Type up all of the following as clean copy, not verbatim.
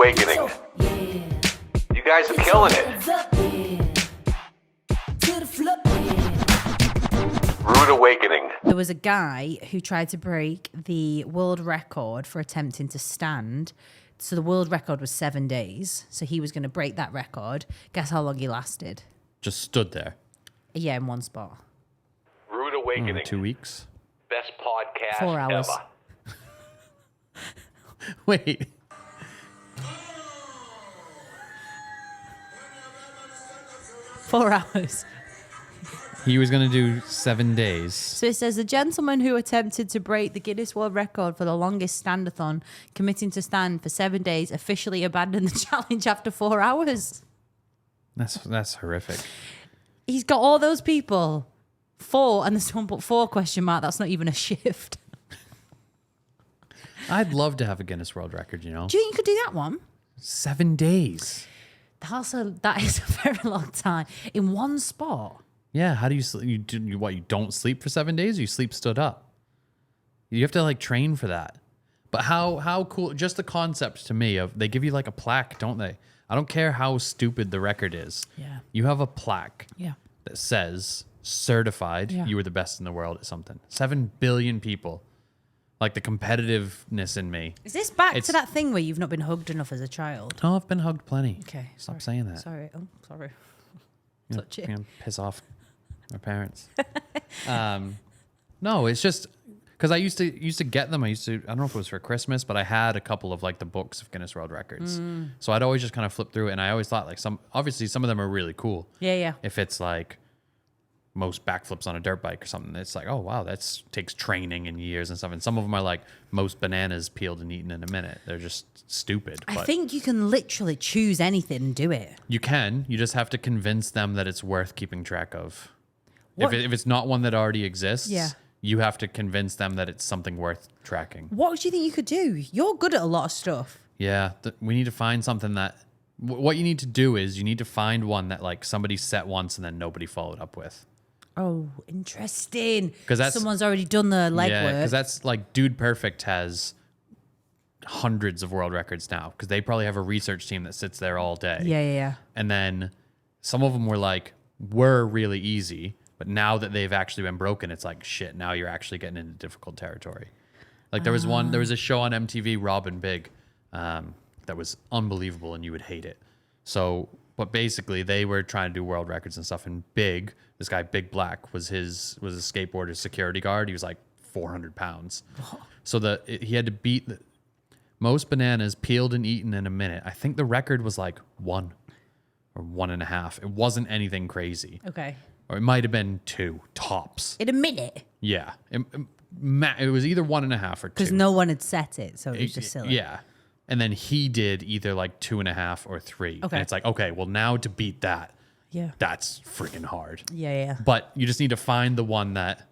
Awakening. You guys are killing it. Rude Awakening. There was a guy who tried to break the world record for attempting to stand. So the world record was 7 days. So he was going to break that record. Guess how long he lasted? Just stood there. Yeah, in one spot. Rude Awakening. 2 weeks. Best podcast 4 hours. ever. Wait. Four hours. He was going to do 7 days. So it says the gentleman who attempted to break the Guinness World Record for the longest standathon, committing to stand for 7 days, officially abandoned the challenge after 4 hours. That's horrific. He's got all those people. 4, and there's someone put 4 question mark. That's not even a shift. I'd love to have a Guinness World Record, you know? Do you think you could do that one? 7 days. That is a very long time in one spot. Yeah, how do you sleep? You don't sleep for 7 days? Or you sleep stood up? You have to like train for that. But how cool, just the concept to me of, they give you like a plaque, don't they? I don't care how stupid the record is. Yeah. You have a plaque Yeah. that says certified you were the best in the world at something. 7 billion people. Like the competitiveness in me. Is this back to that thing where you've not been hugged enough as a child? Oh, I've been hugged plenty. Okay. Stop saying that. Sorry. Oh, sorry. You know, Touch it. you know, piss off my parents. No, it's just because I used to get them. I don't know if it was for Christmas, but I had a couple of like the books of Guinness World Records. So I'd always just kind of flip through it, and I always thought like obviously some of them are really cool. Yeah. If it's like most backflips on a dirt bike or something, it's like, oh wow, that takes training and years and stuff. And some of them are like most bananas peeled and eaten in a minute. They're just stupid. I but think you can literally choose anything and do it. you just have to convince them that it's worth keeping track of. What- If it's not one that already exists, Yeah. you have to convince them that it's something worth tracking. What do you think you could do? You're good at a lot of stuff. Yeah, we need to find something that. What you need to do is you need to find one that like somebody set once and then nobody followed up with. Oh, interesting. 'Cause that's- someone's already done the legwork. Yeah, because that's like Dude Perfect has hundreds of world records now because they probably have a research team that sits there all day. Yeah. And then some of them were really easy, but now that they've actually been broken, it's like, shit, now you're actually getting into difficult territory. Like there was a show on MTV, Robin Big, that was unbelievable and you would hate it. So, but basically they were trying to do world records and stuff, and Big, this guy, Big Black, was a skateboarder security guard. He was like 400 pounds. So he had to beat the most bananas peeled and eaten in a minute. I think the record was like 1 or 1.5. It wasn't anything crazy. Okay. Or it might have been 2 tops. In a minute. Yeah. It was either 1.5 or 2. Because no one had set it, so it was just silly. Yeah. And then he did either like 2.5 or 3. Okay. And it's like, okay, well now to beat that, Yeah. that's freaking hard. Yeah. But you just need to find the one that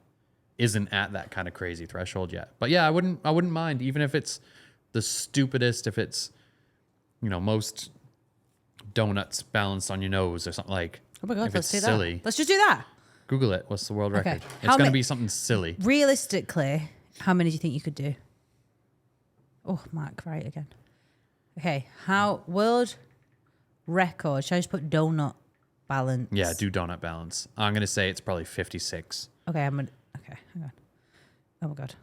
isn't at that kind of crazy threshold yet. But yeah, I wouldn't mind, even if it's the stupidest, if it's, most donuts balanced on your nose or something like. Oh my God, if let's it's do silly, that. Let's just do that. Google it. What's the world Okay. record? How It's going to ma- be something silly. Realistically, how many do you think you could do? Oh, Mark, right again. Okay, world record? Should I just put donut balance? Yeah, do donut balance. I'm going to say it's probably 56. Okay, hang on. Oh my God.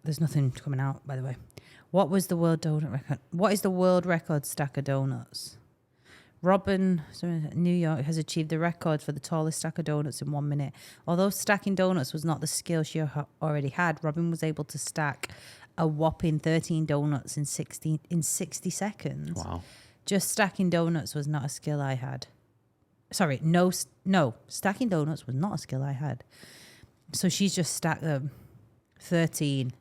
There's nothing coming out, by the way. What was the world donut record? What is the world record stack of donuts? Robin, New York, has achieved the record for the tallest stack of donuts in 1 minute. Although stacking donuts was not the skill she already had, Robin was able to stack a whopping 13 donuts in 60 seconds. Wow. Just stacking donuts was not a skill I had. Sorry, no, stacking donuts was not a skill I had. So she's just stacked them 13.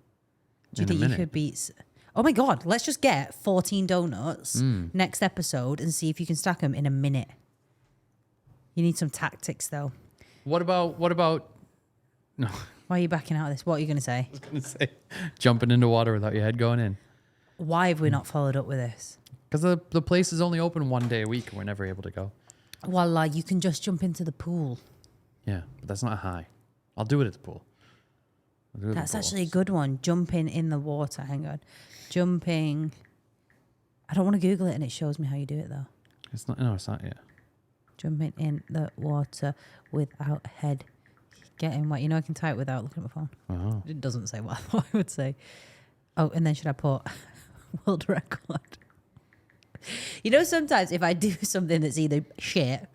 Do you In a think you minute. could beat... Oh my God, let's just get 14 donuts next episode and see if you can stack them in a minute. You need some tactics though. What about no, Why are you backing out of this? What are you going to say? I was going to say jumping into water without your head going in. Why have we not followed up with this? Because the place is only open 1 day a week and we're never able to go. Voila, you can just jump into the pool. Yeah, but that's not high. I'll do it at the pool. That's actually a good one. Jumping in the water. Hang on. Jumping I don't want to Google it and it shows me how you do it though. It's not. No, it's not. Yeah. Jumping in the water without head getting wet. You know, I can type without looking at my phone. Wow. It doesn't say what I thought I would say. Oh, and then should I put world record? You know, sometimes if I do something that's either shit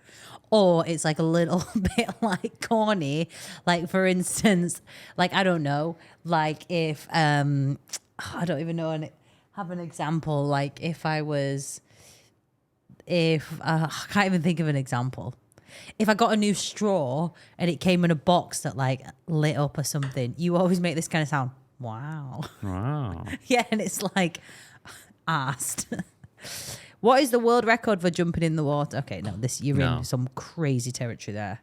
or it's like a little bit like corny, like for instance, like I don't know, like if I don't even know, and have an example, like if I can't even think of an example. If I got a new straw and it came in a box that like lit up or something, you always make this kind of sound. Wow. Wow. Yeah, and it's like asked. What is the world record for jumping in the water? Okay, no, you're in some crazy territory there.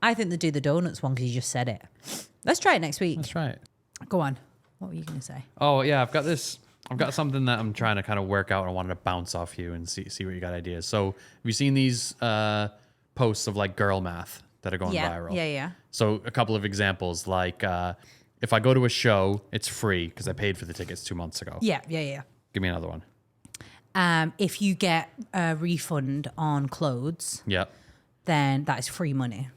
I think they do the donuts one because you just said it. Let's try it next week. That's right. Go on. What were you going to say? Oh yeah, I've got something that I'm trying to kind of work out and I wanted to bounce off you and see what you got ideas. So have you seen these posts of like girl math that are going viral? Yeah. So a couple of examples, like if I go to a show, it's free because I paid for the tickets 2 months ago. Yeah. Give me another one. If you get a refund on clothes, then that is free money.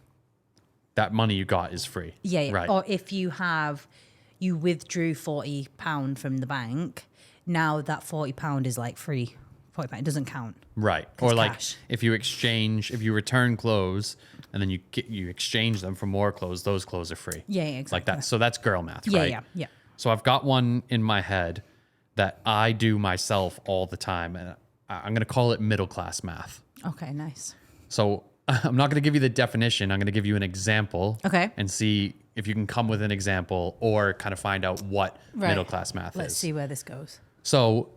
That money you got is free. Yeah. Right. Or if you withdrew £40 from the bank, now that £40 is like free. £40, it doesn't count. Right. Or like cash. if you return clothes and then you exchange them for more clothes, those clothes are free. Yeah, exactly. Like that. So that's girl math, right? Yeah. So I've got one in my head that I do myself all the time, and I'm going to call it middle class math. Okay, nice. So I'm not going to give you the definition. I'm going to give you an example. Okay. And see if you can come with an example or kind of find out what middle class math is. Let's see where this goes. So,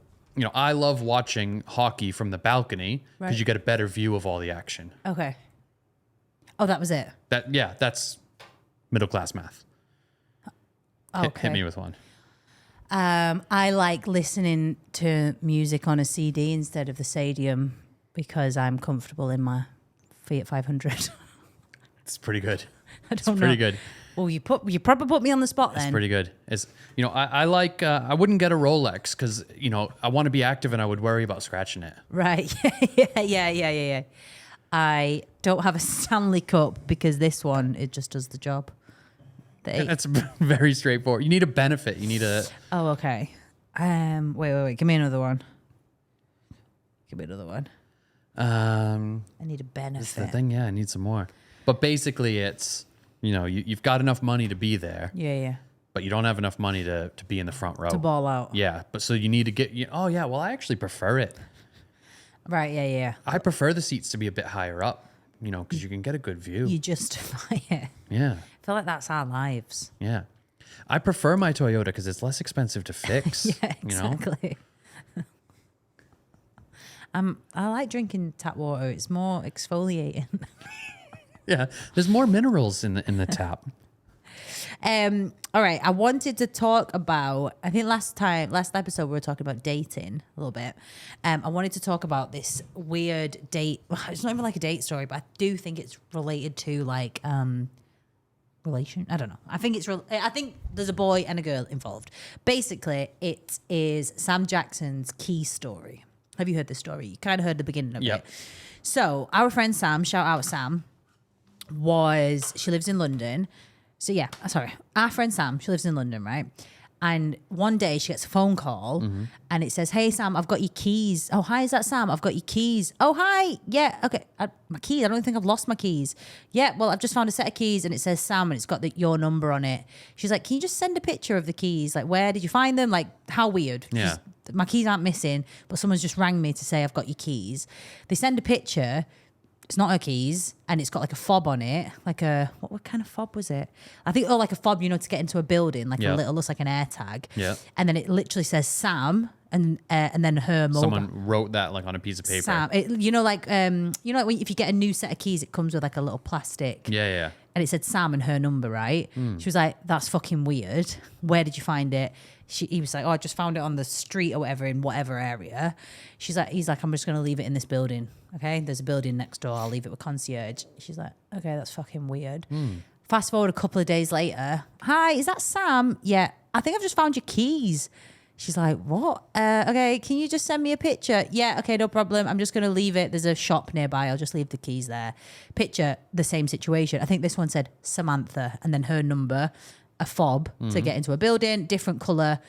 I love watching hockey from the balcony because Right. you get a better view of all the action. Okay. Oh, that was it? That's middle class math. Okay. Hit me with one. I like listening to music on a CD instead of the stadium because I'm comfortable in my Fiat 500. It's pretty good. I It's don't know. pretty good. Well, you probably put me on the spot then. It's pretty good. I like, I wouldn't get a Rolex because, I want to be active and I would worry about scratching it. Right. Yeah. I don't have a Stanley Cup because this one, it just does the job. That's very straightforward. You need a benefit. You need a... Oh, okay. Wait. Give me another one. I need a benefit. That's the thing. Yeah, I need some more. But basically it's, you've got enough money to be there. Yeah. But you don't have enough money to be in the front row. To ball out. Yeah, but so you need to get... Oh, yeah, well, I actually prefer it. Right, yeah. I prefer the seats to be a bit higher up, because you can get a good view. You justify it. Yeah. I feel like that's our lives. Yeah. I prefer my Toyota because it's less expensive to fix. Yeah, exactly. I like drinking tap water. It's more exfoliating. Yeah. There's more minerals in the tap. All right. I wanted to talk about, I think last episode we were talking about dating a little bit. I wanted to talk about this weird date. It's not even like a date story, but I do think it's related to like, relation. I don't know. I think there's a boy and a girl involved. Basically, it is Sam Jackson's Key story. Have you heard this story? You kind of heard the beginning of it. So our friend Sam, shout out Sam, she lives in London. So yeah, sorry. Our friend Sam, she lives in London, right? And one day she gets a phone call and it says, "Hey Sam, I've got your keys." "Oh, hi, is that Sam? I've got your keys." "Oh, hi. Yeah, okay. My keys, I don't think I've lost my keys." "Yeah, well, I've just found a set of keys and it says Sam and it's got your number on it." She's like, "Can you just send a picture of the keys? Like, where did you find them? Like, how weird." Yeah. My keys aren't missing, but someone's just rang me to say I've got your keys. They send a picture. It's not her keys, and it's got like a fob on it, like what kind of fob was it? I think like a fob, to get into a building, like a little, looks like an air tag. Yeah. And then it literally says Sam, and then her mobile. Someone wrote that like on a piece of paper. Sam, like when if you get a new set of keys, it comes with like a little plastic. Yeah. And it said Sam and her number, right? She was like, "That's fucking weird. Where did you find it?" He was like, "Oh, I just found it on the street or whatever in whatever area." He's like, "I'm just going to leave it in this building. Okay. There's a building next door. I'll leave it with concierge." She's like, "Okay, that's fucking weird." Fast forward a couple of days later. "Hi, is that Sam?" "Yeah, I think I've just found your keys." She's like, what? Okay, can you just send me a picture? Yeah, okay, no problem. I'm just going to leave it. There's a shop nearby. I'll just leave the keys there. Picture, the same situation. I think this one said Samantha and then her number, a fob to get into a building, different colour.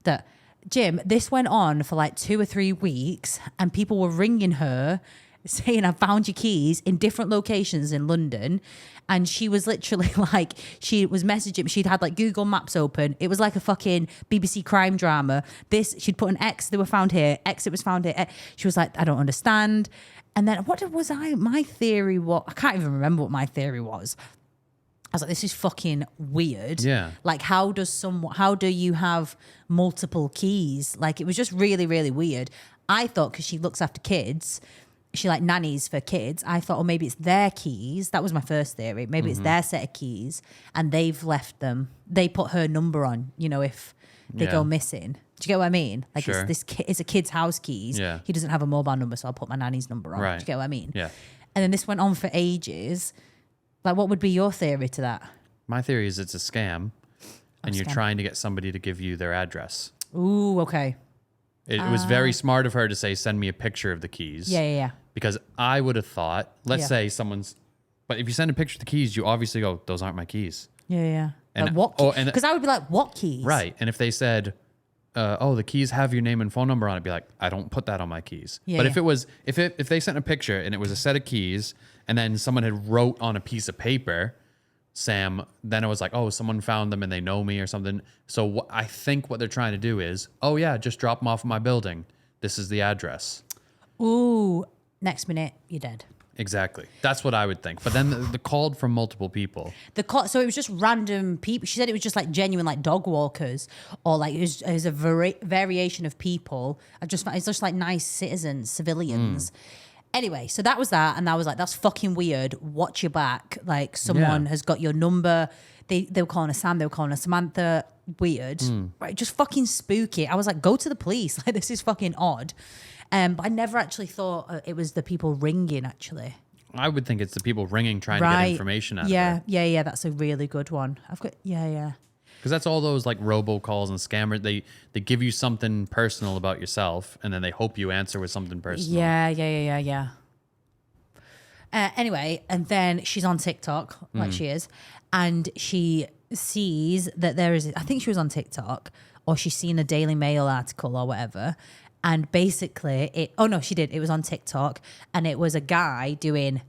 That Jim, this went on for like 2 or 3 weeks and people were ringing her saying, I found your keys in different locations in London. And she was literally like, she was messaging, she'd had like Google Maps open. It was like a fucking BBC crime drama. She'd put an X, they were found here, X, it was found here. She was like, I don't understand. And then my theory was, I can't even remember what my theory was. I was like, this is fucking weird. Yeah. Like, how do you have multiple keys? Like, it was just really, really weird. I thought, because she looks after kids, she like nannies for kids. I thought, oh, maybe it's their keys. That was my first theory. Maybe it's their set of keys and they've left them. They put her number on, if they go missing. Do you get what I mean? Like Sure. it's a kid's house keys. Yeah. He doesn't have a mobile number, so I'll put my nanny's number on. Right. Do you get what I mean? Yeah. And then this went on for ages. Like, what would be your theory to that? My theory is it's a scam and you're scam. trying to get somebody to give you their address. Ooh, okay. It was very smart of her to say, send me a picture of the keys. Yeah. Because I would have thought, let's Yeah. say but if you send a picture of the keys, you obviously go, those aren't my keys. Yeah. And- Like, what? oh, and- Because I would be like, what keys? Right. And if they said, the keys have your name and phone number on it, I'd be like, I don't put that on my keys. Yeah, but yeah. if it was, if they sent a picture and it was a set of keys and then someone had wrote on a piece of paper, Sam, then it was like, oh, someone found them and they know me or something. So I think what they're trying to do is, oh yeah, just drop them off at my building. This is the address. Ooh, next minute, you're dead. Exactly. That's what I would think. But then the called from multiple people. So it was just random people. She said it was just like genuine, like dog walkers, or like it was a variation of people. It's just like nice citizens, civilians. Anyway, so that was that, and I was like, that's fucking weird. Watch your back. Like someone has got your number. They were calling her Sam. They were calling her Samantha. Weird, right? Just fucking spooky. I was like, go to the police. Like, this is fucking odd. But I never actually thought it was the people ringing. Actually. I would think it's the people ringing trying to get information out of her. Yeah. That's a really good one. Because that's all those like robocalls and scammers. They give you something personal about yourself, and then they hope you answer with something personal. Yeah. Anyway, and then she's on TikTok, like she is, and she sees that there is, I think she was on TikTok, or she's seen a Daily Mail article or whatever, and basically she did. It was on TikTok, and it was a guy doing,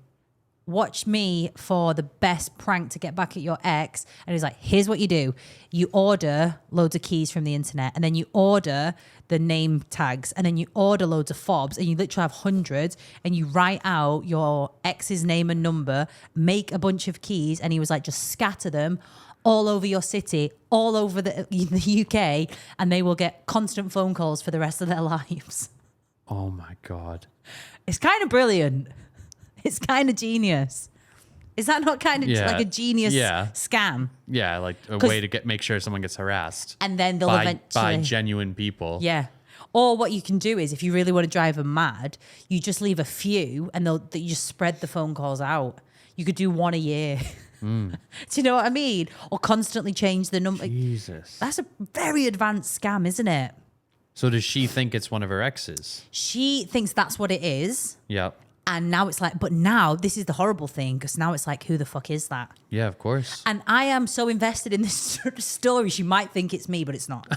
watch me for the best prank to get back at your ex. And he's like, here's what you do. You order loads of keys from the internet, and then you order the name tags, and then you order loads of fobs, and you literally have hundreds, and you write out your ex's name and number, make a bunch of keys, and he was like, just scatter them all over your city, all over the UK, and they will get constant phone calls for the rest of their lives. Oh my God. It's kind of brilliant. It's kind of genius. Is that not kind of like a genius scam? Yeah, like a way to make sure someone gets harassed. And then they'll by eventually... genuine people. Yeah. Or what you can do is, if you really want to drive them mad, you just leave a few and you just spread the phone calls out. You could do one a year. Do you know what I mean? Or constantly change the number. Jesus. That's a very advanced scam, isn't it? So does she think it's one of her exes? She thinks that's what it is. Yep. And now it's like, but now this is the horrible thing, because now it's like, who the fuck is that? Yeah, of course. And I am so invested in this story, she might think it's me, but it's not.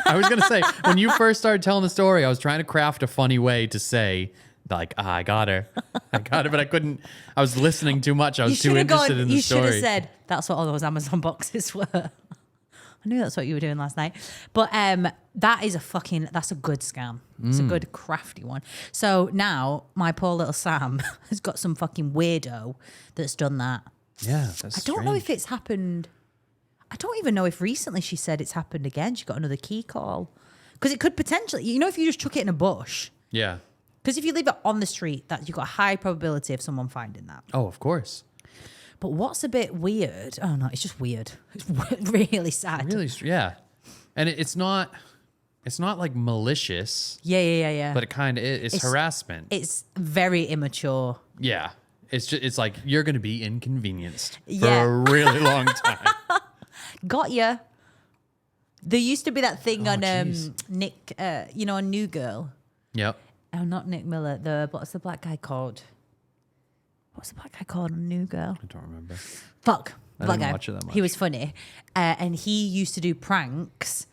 I was going to say, when you first started telling the story, I was trying to craft a funny way to say, like, I got her. But I couldn't. I was listening too much. I was too interested in the story. You should have said, that's what all those Amazon boxes were. I knew that's what you were doing last night. But that's a good scam. It's a good crafty one. So now my poor little Sam has got some fucking weirdo that's done that. Yeah, that's I don't know if it's happened. I don't even know if recently she said it's happened again. She got another key call. Because it could potentially, if you just chuck it in a bush. Yeah. Because if you leave it on the street, you've got a high probability of someone finding that. Oh, of course. But what's a bit weird? Oh no, it's just weird. It's really sad. Really, yeah. And it's not like malicious. Yeah. But it kind of is. It's harassment. It's very immature. Yeah. It's like you're going to be inconvenienced Yeah. for a really long time. Got ya. There used to be that thing on jeez. Nick, on New Girl. Yep. Oh, not Nick Miller. What's the black guy called? What's the black guy called on New Girl? I don't remember. Fuck. I Black didn't guy. watch it that much. He was funny. And he used to do pranks.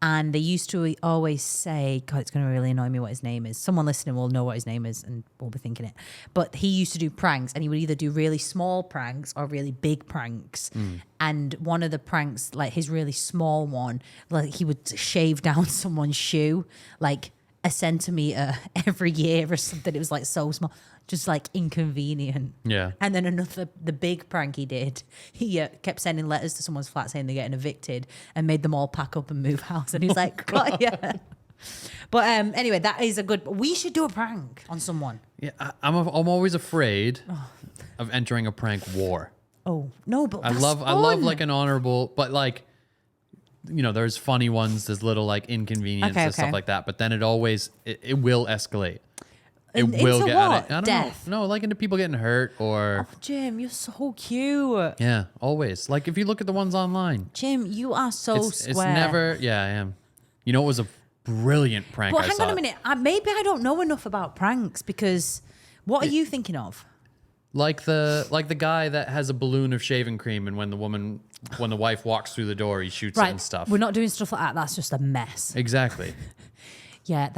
And they used to always say, God, it's going to really annoy me what his name is. Someone listening will know what his name is and will be thinking it. But he used to do pranks, and he would either do really small pranks or really big pranks. And one of the pranks, like his really small one, like he would shave down someone's shoe, like a centimeter every year or something. It was like so small, just like inconvenient. Yeah. And then the big prank he did, he kept sending letters to someone's flat saying they're getting evicted and made them all pack up and move house. And he's like, God, yeah. But anyway, that is a good, we should do a prank on someone. Yeah, I'm always afraid of entering a prank war. Oh, no, but I love like an honorable, but like, there's funny ones, there's little like inconveniences, stuff like that. But then it always, it will escalate. It will into get what? at it. I don't Death? know. No, like into people getting hurt or Jim, you're so cute. yeah, always. Like if you look at the ones online, Jim, you are so it's square. never. Yeah, I am. You know, it was a brilliant prank. But I hang saw on a minute. Maybe I don't know enough about pranks because what are you thinking of? Like the guy that has a balloon of shaving cream, and when the wife walks through the door, he shoots it and stuff. We're not doing stuff like that. That's just a mess. Exactly. Yeah,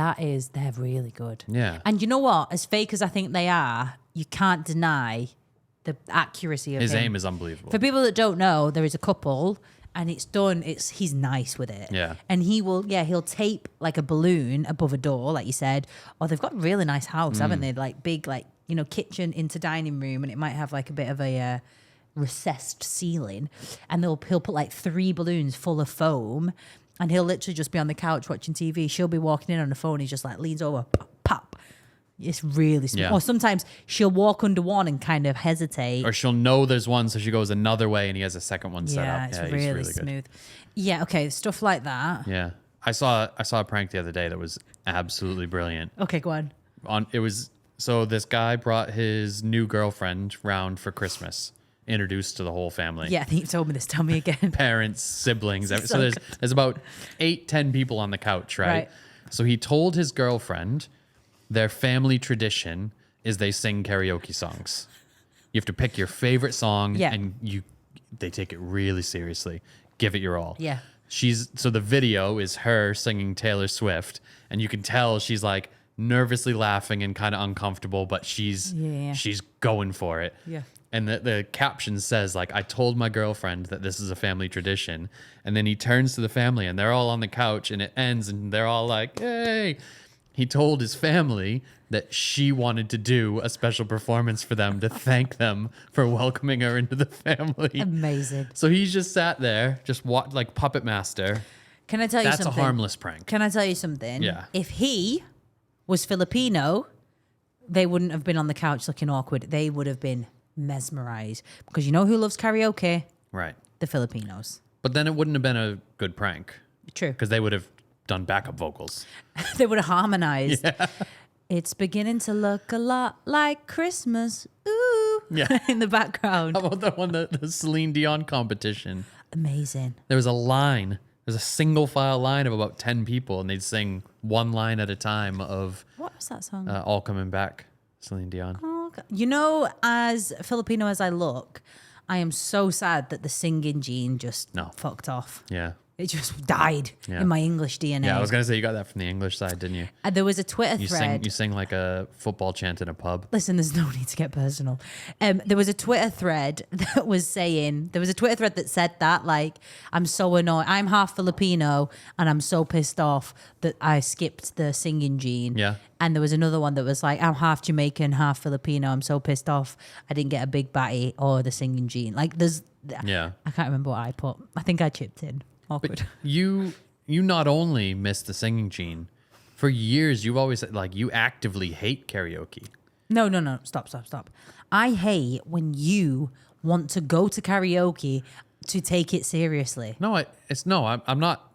they're really good. Yeah. And you know what? As fake as I think they are, you can't deny the accuracy of His him. aim is unbelievable. For people that don't know, there is a couple and it's done. He's nice with it. Yeah. And he'll tape like a balloon above a door, like you said. Or they've got a really nice house, haven't they? Like big, like, kitchen into dining room, and it might have like a bit of a recessed ceiling. And he'll put like 3 balloons full of foam. And he'll literally just be on the couch watching TV. She'll be walking in on the phone. He just like leans over, pop, pop. It's really smooth. Yeah. Or sometimes she'll walk under one and kind of hesitate. Or she'll know there's one, so she goes another way, and he has a second one set up. It's Yeah, really, he's really smooth. good. Yeah, okay, stuff like that. Yeah, I saw a prank the other day that was absolutely brilliant. Okay, go on. So this guy brought his new girlfriend round for Christmas, introduced to the whole family. Yeah, I think you told me this. Tell me again. Parents, siblings. So So there's about 8-10 people on the couch, right? So he told his girlfriend their family tradition is they sing karaoke songs. You have to pick your favorite song, and they take it really seriously. Give it your all. Yeah. So the video is her singing Taylor Swift, and you can tell she's like nervously laughing and kind of uncomfortable, but she's going for it. Yeah. And the caption says, like, I told my girlfriend that this is a family tradition. And then he turns to the family and they're all on the couch and it ends and they're all like, hey. He told his family that she wanted to do a special performance for them to thank them for welcoming her into the family. Amazing. So he's just sat there, just like puppet master. Can I tell you That's something? a harmless prank. Can I tell you something? Yeah. If he was Filipino, they wouldn't have been on the couch looking awkward. They would have been mesmerized. Because you know who loves karaoke? Right. The Filipinos. But then it wouldn't have been a good prank True. because they would have done backup vocals. They would have harmonized. Yeah. It's beginning to look a lot like Christmas. Ooh. Yeah. In the background. How about that one, the Celine Dion competition? Amazing. There was a single file line of about 10 people, and they'd sing one line at a time of What was that song? All Coming Back, Celine Dion. Oh, God. You know, as Filipino as I look, I am so sad that the singing gene just fucked off. Yeah. It just died in my English DNA. Yeah, I was going to say you got that from the English side, didn't you? There was a Twitter thread. You sing like a football chant in a pub. Listen, there's no need to get personal. There was a Twitter thread that was saying, there was a Twitter thread that said that, like, I'm so annoyed. I'm half Filipino and I'm so pissed off that I skipped the singing gene. Yeah. And there was another one that was like, I'm half Jamaican, half Filipino. I'm so pissed off I didn't get a big batty or the singing gene. Like, I can't remember what I put. I think I chipped in. Awkward. But you not only missed the singing gene, for years you've always said, like, you actively hate karaoke. No. Stop. I hate when you want to go to karaoke to take it seriously. No, I'm not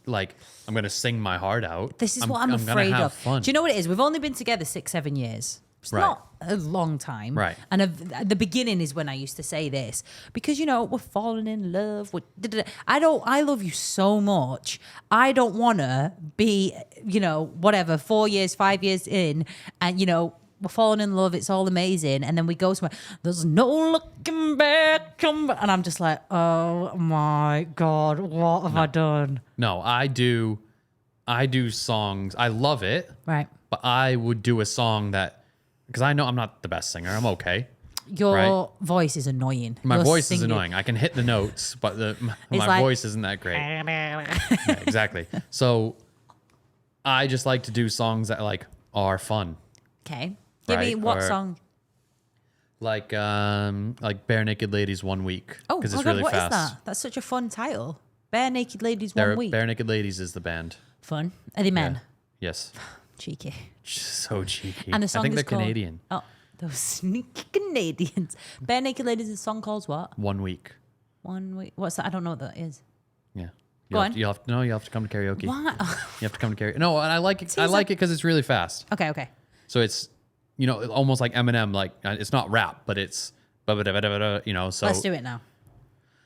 like, I'm going to sing my heart out. This is what I'm afraid gonna have of. fun. Do you know what it is? We've only been together 6-7 years. It's Right. not a long time. Right. And the beginning is when I used to say this because, we're falling in love. I love you so much. I don't want to be, whatever, 4 years, 5 years in and, we're falling in love. It's all amazing. And then we go somewhere. There's no looking back. And I'm just like, oh my God, what have I done? No, I do songs. I love it. Right. But I would do a song that, because I know I'm not the best singer. I'm okay. Your Right. voice is annoying. My Your voice is singing- annoying. I can hit the notes, but my like- voice isn't that great. Yeah, exactly. So I just like to do songs that are fun. Okay. Give me Right, what or- song? Like Bare Naked Ladies 1 Week. Oh, because my it's God, really what is fast. that? That's such a fun title. Bare Naked Ladies 1 Week. Bare Naked Ladies is the band. Fun. Are they men? Yeah. Yes. Cheeky. So cheeky. And the song I think is they're called- Canadian. Oh, those sneaky Canadians. Bare Naked Ladies is a song called what? 1 week. 1 Week. What's that? I don't know what that is. Yeah. Go on. You'll have to come to karaoke. What? You have to come to karaoke. No, and I like it. I Seems like it because it's really fast. Okay. So it's, almost like Eminem. Like it's not rap, but it's, so. Let's do it now.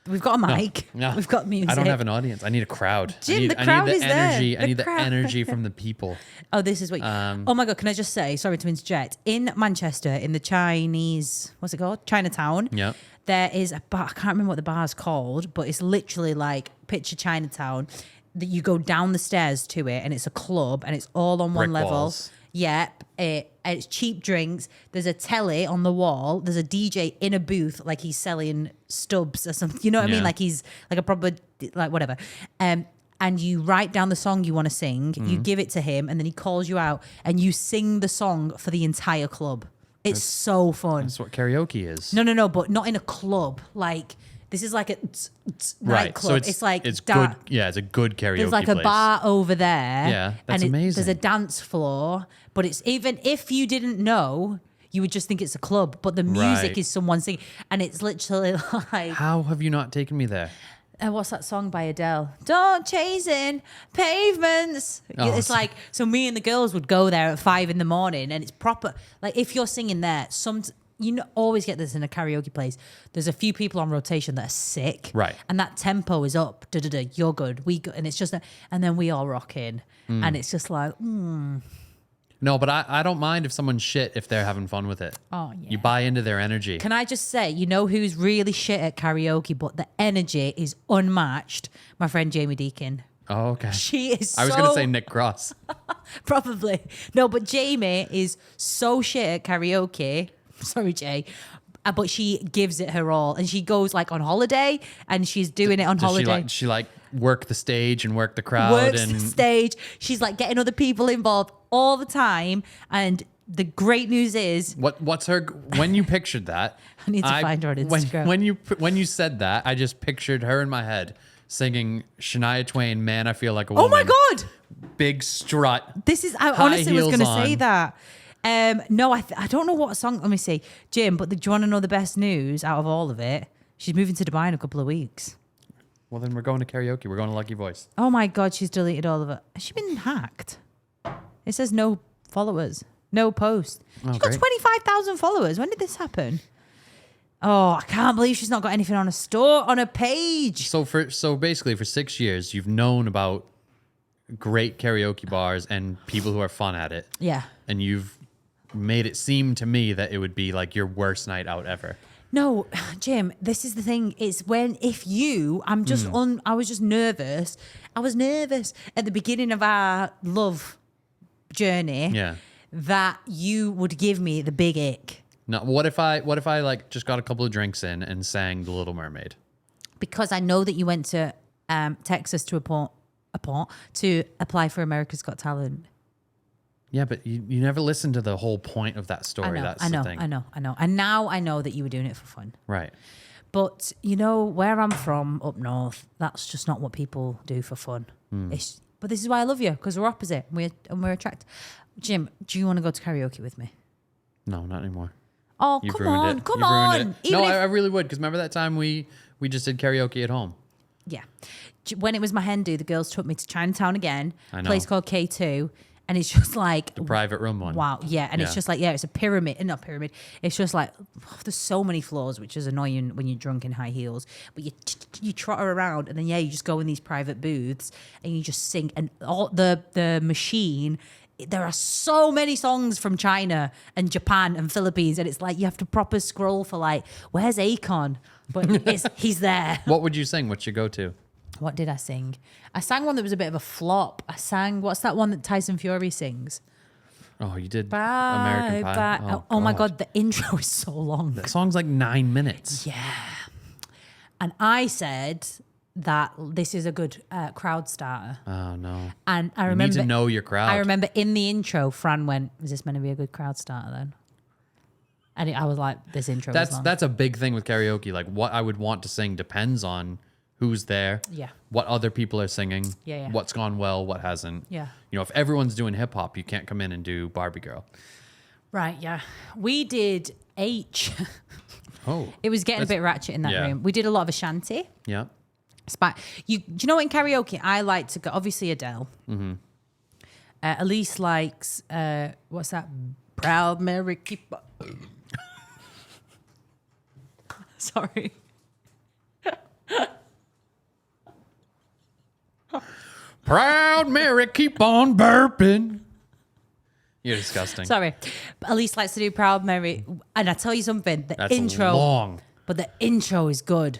We've got a mic. No, We've got music. I don't have an audience. I need a crowd. Jim, I need, the crowd I need is the there. energy. The I need the crowd. energy from the people. Oh, this is what. Oh my God! Can I just say, sorry to interject. In Manchester, in the Chinese, what's it called? Chinatown. Yeah. There is a bar. I can't remember what the bar's called, but it's literally like picture Chinatown. That you go down the stairs to it, and it's a club, and it's all on one Brick level. walls. Yep. It's cheap drinks. There's a telly on the wall. There's a DJ in a booth, like he's selling stubs or something. You know what I mean? Yeah. Like he's like a proper, like whatever. And you write down the song you want to sing. You give it to him, and then he calls you out, and you sing the song for the entire club. It's so fun. That's what karaoke is. No, but not in a club. Like this is like a nightclub. So it's like it's good. Yeah, it's a good karaoke there's like place. a bar over there. Yeah, that's and amazing. There's a dance floor, but it's even if you didn't know, you would just think it's a club. But the music Right. is someone singing, and it's literally like, How have you not taken me there? what's that song by Adele? Don't chasing pavements. Oh, It's like so. Me and the girls would go there at 5 a.m, and it's proper. Like if you're singing there, always get this in a karaoke place. There's a few people on rotation that are sick, Right. And that tempo is up. You're good. We good, and it's just, and then we all rock in, and it's just like, No, but I don't mind if someone's shit if they're having fun with it. Oh, yeah. You buy into their energy. Can I just say, who's really shit at karaoke, but the energy is unmatched? My friend Jamie Deakin. Oh, okay. She is. I was so, gonna say Nick Cross. Probably. No, but Jamie is so shit at karaoke. Sorry, Jay. But she gives it her all. And she goes like on holiday and she's doing it on Does holiday. she like work the stage and work the crowd Works and the stage. She's like getting other people involved all the time. And the great news is, what's her when you pictured that? I need to find her on Instagram. When you said that, I just pictured her in my head singing Shania Twain, "Man, I Feel Like a Woman." oh my God, Big strut. this is, I High honestly was heels going to say on. that. No, I don't know what song. Let me see. Jim, but do you want to know the best news out of all of it? She's moving to Dubai in a couple of weeks. Well, then we're going to karaoke. We're going to Lucky Voice. Oh my God, she's deleted all of it. Has she been hacked? It says no followers, no post. Oh, She got great. 25,000 followers. When did this happen? Oh, I can't believe she's not got anything on a page. So basically, for 6 years, you've known about great karaoke bars and people who are fun at it. Yeah. And you've made it seem to me that it would be like your worst night out ever. No, Jim, this is the thing. It's when I was just nervous. I was nervous at the beginning of our love journey Yeah. that you would give me the big ick. Now, what if I like just got a couple of drinks in and sang The Little Mermaid? Because I know that you went to Texas to to apply for America's Got Talent. Yeah, but you never listened to the whole point of that story. That's I know. the thing. And now I know that you were doing it for fun. Right. But where I'm from up north, that's just not what people do for fun. But this is why I love you, because we're opposite and we're attracted. Jim, do you want to go to karaoke with me? No, not anymore. Oh, You've come ruined it. on. You've ruined it. Even No, if- I really would, because remember that time we just did karaoke at home. Yeah. When it was my hen do, the girls took me to Chinatown again, I a know. place called K2, and it's just like The private room one. wow, yeah, and it's Yeah. just like it's a pyramid, not pyramid. It's just like there's so many floors, which is annoying when you're drunk in high heels. But you trot around, and then you just go in these private booths and you just sing, and all the machine. There are so many songs from China and Japan and Philippines, and it's like you have to proper scroll for like, where's Akon? But he's there. What would you sing? What's your go-to? What did I sing? I sang one that was a bit of a flop. I sang, what's that one that Tyson Fury sings? Oh, you did Bye, American Pie. bye. Oh my God, the intro is so long. That song's like 9 minutes. Yeah. And I said that this is a good crowd starter. Oh no. And I You remember need to know your crowd. I remember in the intro, Fran went, "Is this meant to be a good crowd starter then?" And I was like, "This intro." is long. That's a big thing with karaoke. Like what I would want to sing depends on who's there. Yeah. What other people are singing. Yeah, yeah. What's gone well, what hasn't. Yeah. You know, if everyone's doing hip hop, you can't come in and do Barbie Girl. Right. Yeah. We did H. Oh. It was getting a bit ratchet in that yeah. room. We did a lot of Ashanti. Yeah. Do you know what, in karaoke I like to go? Obviously Adele. Mm-hmm. Elise likes what's that? Proud Mary Keeper. Sorry. Proud Mary, keep on burping. You're disgusting. Sorry. Elise likes to do Proud Mary, and I tell you something. The That's intro, long. but the intro is good.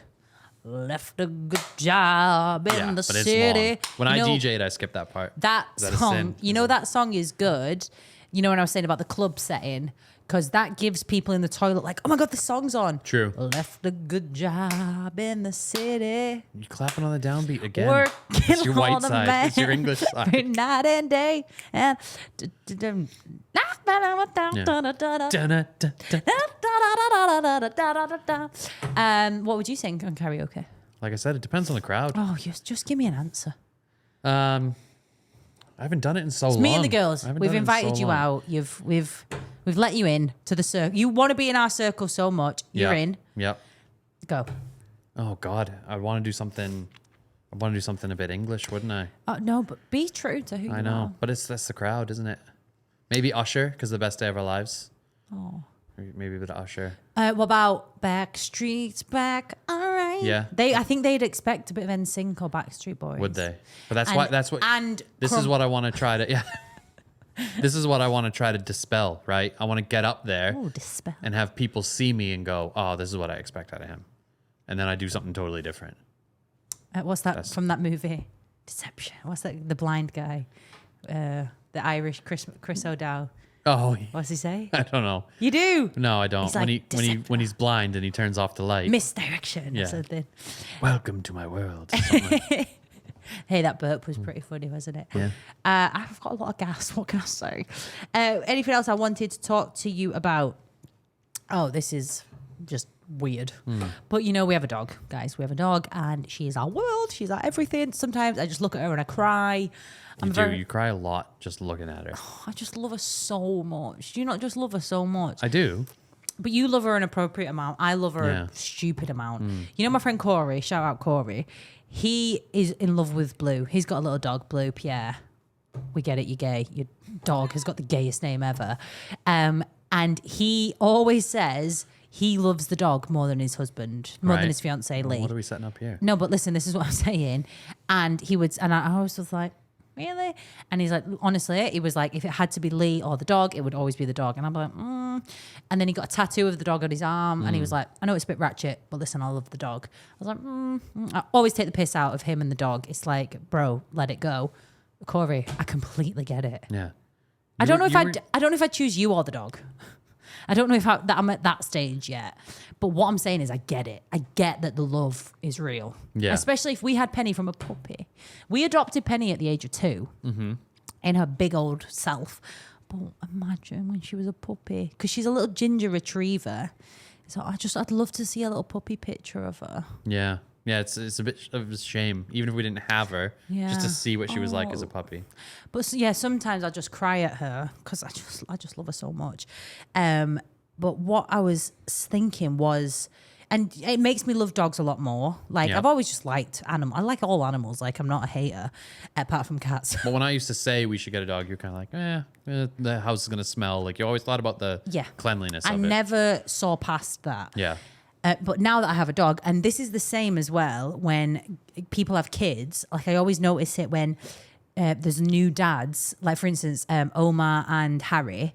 Left a good job in Yeah, the but it's city. long. When You I know, DJ'd, I skipped that part. that Is that a song, sin? you know, that song is good. You know when I was saying about the club setting, because that gives people in the toilet like, oh my God, the song's on. True. Left a good job in the city. You clapping on the downbeat again. Working It's your white on the side. It's your English every side. night and day. And what would you sing on karaoke? Like I said, it depends on the crowd. Oh, yes, just give me an answer. I haven't done it in so long. It's me and the girls. I haven't We've done it in invited so you long. out. We've let you in to the circle. You want to be in our circle so much. You're in. Yep. Go. Oh God, I want to do something. I want to do something a bit English, wouldn't I? No, but be true to who I you know, are. but that's the crowd, isn't it? Maybe Usher, because the best day of our lives. Oh. Maybe a bit of Usher. What about Backstreet's Back? All right. Yeah. I think they'd expect a bit of NSYNC or Backstreet Boys. Would they? But that's And- why. That's what. and this is what I want to try to. Yeah. This is what I want to try to dispel. Right. I want to get up there Oh, dispel. and have people see me and go, "Oh, this is what I expect out of him," and then I do something totally different. What's that from that movie? Deception. What's that? The blind guy, the Irish Chris O'Dowd. Oh, What's he say? I don't know. You do. No, I don't. He's When like, when he's blind and he turns off the light. Misdirection Yeah. or something. Welcome to my world. Something. Hey, that burp was pretty funny, wasn't it? Yeah. I've got a lot of gas. What can I say? Anything else I wanted to talk to you about? Oh, this is just weird. But you know, we have a dog, guys. We have a dog, and she is our world. She's our everything. Sometimes I just look at her and I cry. You cry a lot just looking at her. I just love her so much. Do you not just love her so much? I do. But you love her an appropriate amount. I love her Yeah. a stupid amount. You know my friend Corey, shout out Corey. He is in love with Blue. He's got a little dog, Blue, Pierre. We get it, you're gay. Your dog has got the gayest name ever. And he always says he loves the dog more than his husband, more than Right. his fiance Lee. What are we setting up here? No, but listen, this is what I'm saying. And he would, and I always was like, really? And he's like, honestly, he was like, if it had to be Lee or the dog, it would always be the dog. And I'm like, And then he got a tattoo of the dog on his arm, and he was like, I know it's a bit ratchet, but listen, I love the dog. I was like, I always take the piss out of him and the dog. It's like, bro, let it go. Corey, I completely get it. Yeah. I don't know if I choose you or the dog. I don't know if I'm at that stage yet. But what I'm saying is I get it. I get that the love is real. Yeah. Especially if we had Penny from a puppy. We adopted Penny at the age of 2 in her big old self. But imagine when she was a puppy. Because she's a little ginger retriever. So I'd love to see a little puppy picture of her. Yeah. Yeah, it's a bit of a shame, even if we didn't have her, just to Yeah. see what she was like as a puppy. But yeah, sometimes I just cry at her because I just love her so much. But what I was thinking was, And it makes me love dogs a lot more. Like, Yeah. I've always just liked animals. I like all animals. Like, I'm not a hater, apart from cats. But when I used to say we should get a dog, you're kind of like, the house is going to smell. Like, you always thought about the Yeah. cleanliness I of it. never saw past that. Yeah. But now that I have a dog, and this is the same as well when people have kids, like I always notice it when there's new dads, like for instance, Omar and Harry.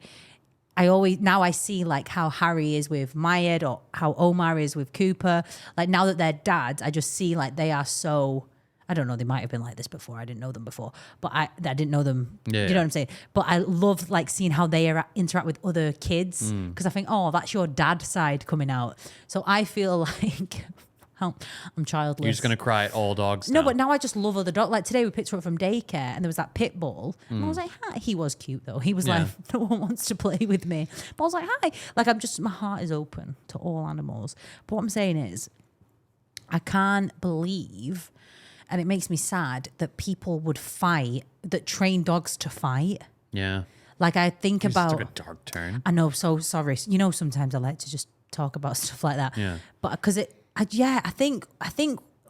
Now I see like how Harry is with Mayed or how Omar is with Cooper. Like now that they're dads, I just see like they are so, I don't know, they might have been like this before. I didn't know them before, but I didn't know them. Yeah, you know what I'm saying? But I love like seeing how they interact with other kids because I think, oh, that's your dad side coming out. So I feel like I'm childless. You're just going to cry at all dogs No, now. but now I just love other dogs. Like today we picked her up from daycare and there was that pit bull. And I was like, hi. He was cute though. He was Yeah. like, no one wants to play with me. But I was like, hi. Like my heart is open to all animals. But what I'm saying is, I can't believe, and it makes me sad, that people would that train dogs to fight. Yeah. Like I think You just about, took a dark turn. I know, so sorry. You know, sometimes I like to just talk about stuff like that. Yeah. But because I think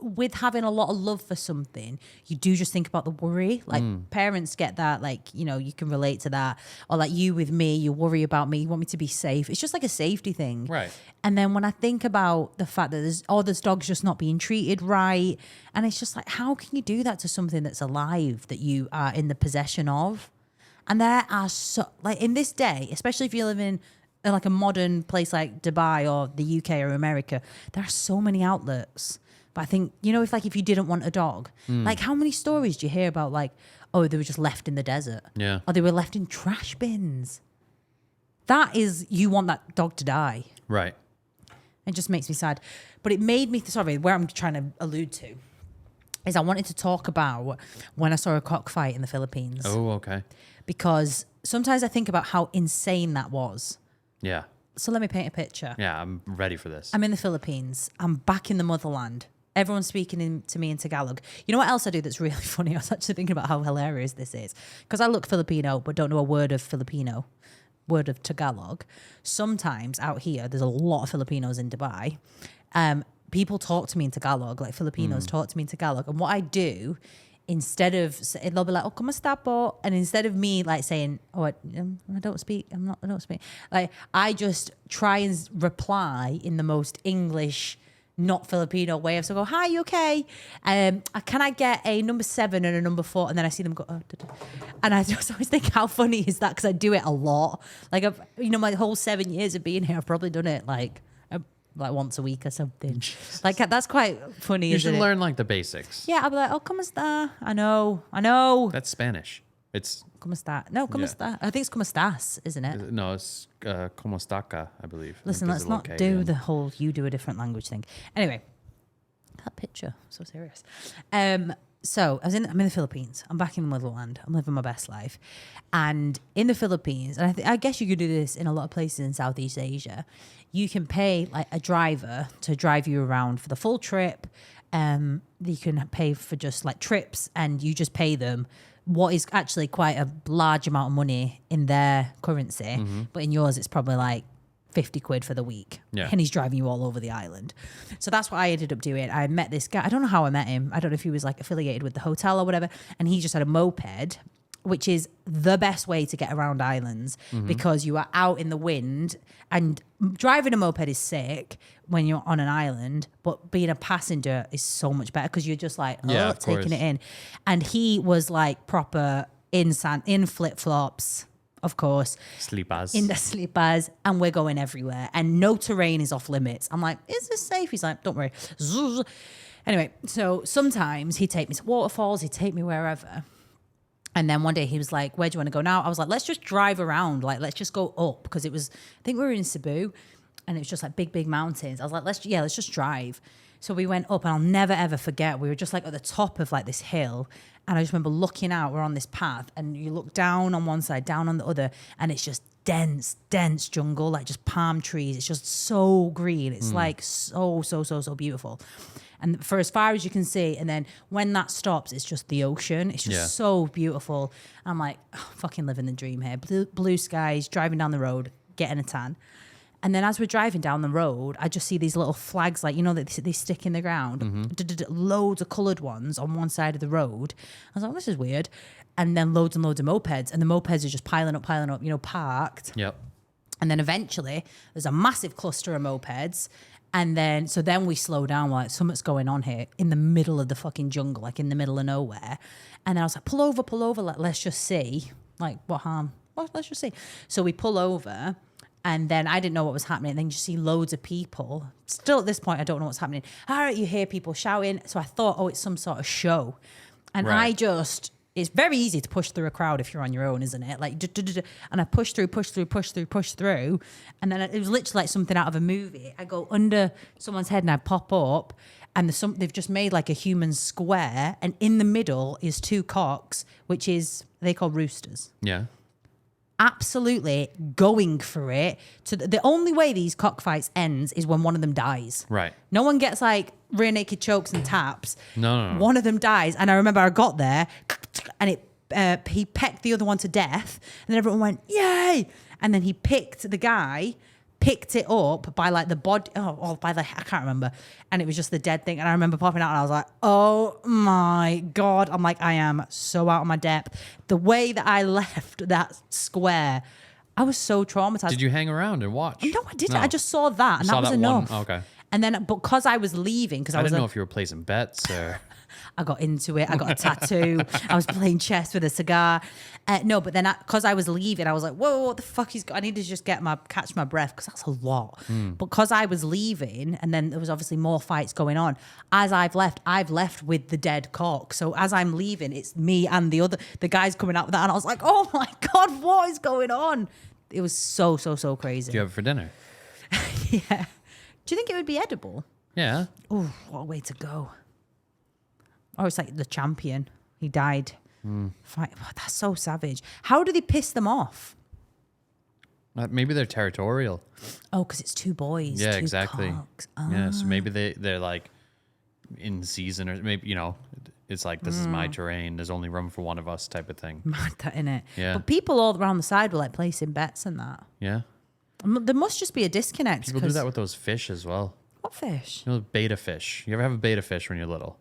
with having a lot of love for something, you do just think about the worry. Like parents get that, like, you know, you can relate to that. Or like you with me, you worry about me, you want me to be safe. It's just like a safety thing. Right. And then when I think about the fact that this dog's just not being treated right, and it's just like, how can you do that to something that's alive that you are in the possession of? And there are so, like in this day, especially if you live in like a modern place like Dubai or the UK or America, there are so many outlets. But I think, you know, if you didn't want a dog, like how many stories do you hear about like, oh, they were just left in the desert. Yeah. Or they were left in trash bins. That is, you want that dog to die. Right. It just makes me sad. But it made me, where I'm trying to allude to is I wanted to talk about when I saw a cockfight in the Philippines. Oh, okay. Because sometimes I think about how insane that was. Yeah. So let me paint a picture. Yeah, I'm ready for this. I'm in the Philippines. I'm back in the motherland. Everyone's speaking to me in Tagalog. You know what else I do that's really funny? I was actually thinking about how hilarious this is. Because I look Filipino, but don't know a word of Filipino, word of Tagalog. Sometimes out here, there's a lot of Filipinos in Dubai. People talk to me in Tagalog, like Filipinos talk to me in Tagalog. And what I do, instead of, they'll be like, oh, kumusta po? And instead of me like saying, oh, I don't speak, I don't speak. Like, I just try and reply in the most English, not Filipino way. So I go, hi, you okay? Can I get a number 7 and a number 4? And then I see them go, oh, da, da. And I just always think, how funny is that? Because I do it a lot. Like, my whole 7 years of being here, I've probably done it like once a week or something. Jesus. Like, that's quite funny, You isn't should it? learn like the basics. Yeah, I'll be like, oh, ¿cómo está? I know. That's Spanish. It's ¿Cómo está? No, ¿cómo está? I think it's ¿cómo estás, isn't it? no, it's como estaca, I believe. I Listen, think let's there's a not little K do in. the whole you do a different language thing. Anyway, that picture, so serious. So I'm in the Philippines. I'm back in the motherland. I'm living my best life. And in the Philippines, and I guess you could do this in a lot of places in Southeast Asia, you can pay like a driver to drive you around for the full trip. You can pay for just like trips and you just pay them what is actually quite a large amount of money in their currency. But in yours, it's probably like 50 quid for the week. Yeah. And he's driving you all over the island. So that's what I ended up doing. I met this guy. I don't know how I met him. I don't know if he was like affiliated with the hotel or whatever. And he just had a moped, which is the best way to get around islands because you are out in the wind, and driving a moped is sick when you're on an island, but being a passenger is so much better because you're just like, Yeah, of taking course. it in. And he was like proper in flip-flops, of course, Slipas. in the slippers, and we're going everywhere and no terrain is off limits. I'm like, is this safe? He's like, don't worry. Zzz. Anyway, so sometimes he'd take me to waterfalls, he'd take me wherever. And then one day he was like, where do you want to go now? I was like, let's just drive around. Like, let's just go up. Because it was, I think we were in Cebu and it was just like big mountains. I was like, let's just drive. So we went up and I'll never, ever forget. We were just like at the top of like this hill. And I just remember looking out, we're on this path and you look down on one side, down on the other. And it's just dense jungle, like just palm trees. It's just so green. It's like so beautiful. And for as far as you can see, and then when that stops, it's just the ocean. It's just so beautiful. I'm like, oh, fucking living the dream here. Blue skies, driving down the road, getting a tan. And then as we're driving down the road, I just see these little flags, like, you know, that they stick in the ground. Loads of coloured ones on one side of the road. I was like, this is weird. And then loads and loads of mopeds. And the mopeds are just piling up, you know, parked. Yep. And then eventually there's a massive cluster of mopeds. And then, so then we slow down, we're like, something's going on here in the middle of the fucking jungle, like in the middle of nowhere. And then I was like, pull over, let's just see. Like, what harm? Well, let's just see. So we pull over, and then I didn't know what was happening. And then you see loads of people. Still at this point, I don't know what's happening. All right, you hear people shouting. So I thought, oh, it's some sort of show. And Right. it's very easy to push through a crowd if you're on your own, isn't it? Like, and I push through. And then it was literally like something out of a movie. I go under someone's head and I pop up, and they've just made like a human square. And in the middle is two cocks, which is, they call roosters. Yeah. Absolutely going for it. The only way these cockfights ends is when one of them dies. Right. No one gets like rear naked chokes and taps. No. One of them dies, and I remember I got there, and he pecked the other one to death, and then everyone went yay, and then he picked it up by like the body, or by the, I can't remember, and it was just the dead thing. And I remember popping out, and I was like, oh my God. I'm like, I am so out of my depth. The way that I left that square, I was so traumatized. Did you hang around and watch? No, I didn't. No. I just saw that, and Saw that was that enough. one? Okay. And then, because I was leaving, because I was didn't know if you were placing bets or... I got into it. I got a tattoo. I was playing chess with a cigar. No, but then because I was leaving, I was like, whoa, what the fuck is... I need to just catch my breath, because that's a lot. But because I was leaving, and then there was obviously more fights going on, as I've left with the dead cock. So as I'm leaving, it's me and the guys coming out with that. And I was like, oh my God, what is going on? It was so crazy. Do you have it for dinner? Yeah. Do you think it would be edible? Yeah. Oh, what a way to go. Oh, it's like the champion. He died. Fight. Oh, that's so savage. How do they piss them off? Maybe they're territorial. Oh, because it's two boys. Yeah, two exactly. cocks. Yeah, so maybe they're like in season, or maybe, you know, it's like, this is my terrain. There's only room for one of us type of thing. Mad that, innit? Yeah. But people all around the side were like placing bets and that. Yeah. There must just be a disconnect. People do that with those fish as well. What fish? You know, beta fish. You ever have a beta fish when you're little?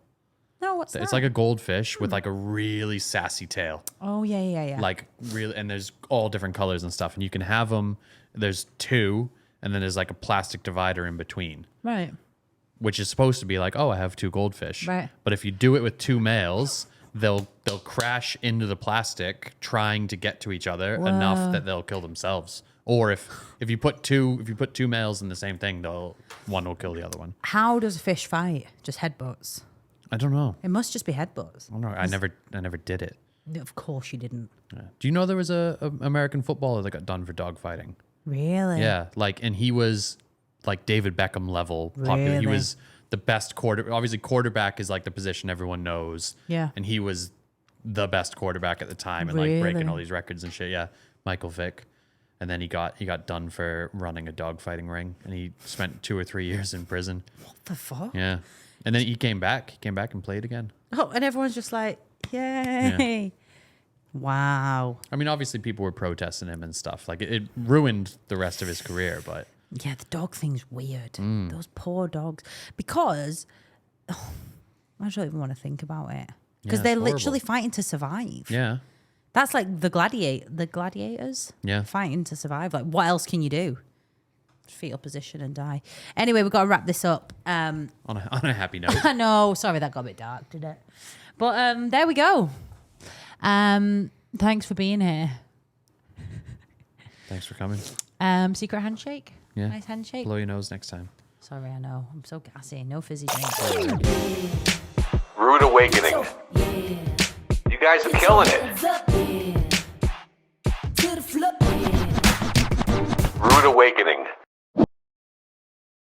No, what's that? It's like a goldfish with like a really sassy tail. Oh, yeah. Like really, and there's all different colors and stuff. And you can have them, there's two, and then there's like a plastic divider in between. Right. Which is supposed to be like, oh, I have two goldfish. Right. But if you do it with two males, they'll crash into the plastic trying to get to each other enough that they'll kill themselves. Or if you put two males in the same thing, one will kill the other one. How does a fish fight? Just headbutts? I don't know. It must just be headbutts. I don't know. I never did it. Of course you didn't. Yeah. Do you know there was a American footballer that got done for dogfighting? Really? Yeah, and he was like David Beckham level popular. He Really? was the best obviously quarterback is like the position everyone knows. Yeah. And he was the best quarterback at the time and like breaking Really? all these records and shit. Yeah. Michael Vick. And then he got done for running a dogfighting ring, and he spent 2 or 3 years in prison. What the fuck? Yeah. And then he came back. He came back and played again. Oh, and everyone's just like, yay. Yeah. Wow. I mean, obviously people were protesting him and stuff. Like it ruined the rest of his career, but Yeah, the dog thing's weird. Those poor dogs. Because I don't even want to think about it. Because Yeah, they're it's literally horrible. fighting to survive. yeah. That's like the gladiators. Yeah. Fighting to survive. Like, what else can you do? Fetal position and die. Anyway, we've got to wrap this up. On a happy note. I know. Sorry, that got a bit dark, did it? But there we go. Thanks for being here. Thanks for coming. Secret handshake? Yeah. Nice handshake? Blow your nose next time. Sorry, I know. I'm so gassy. No fizzy drinks. Rude awakening. You guys are killing it. Rude awakening.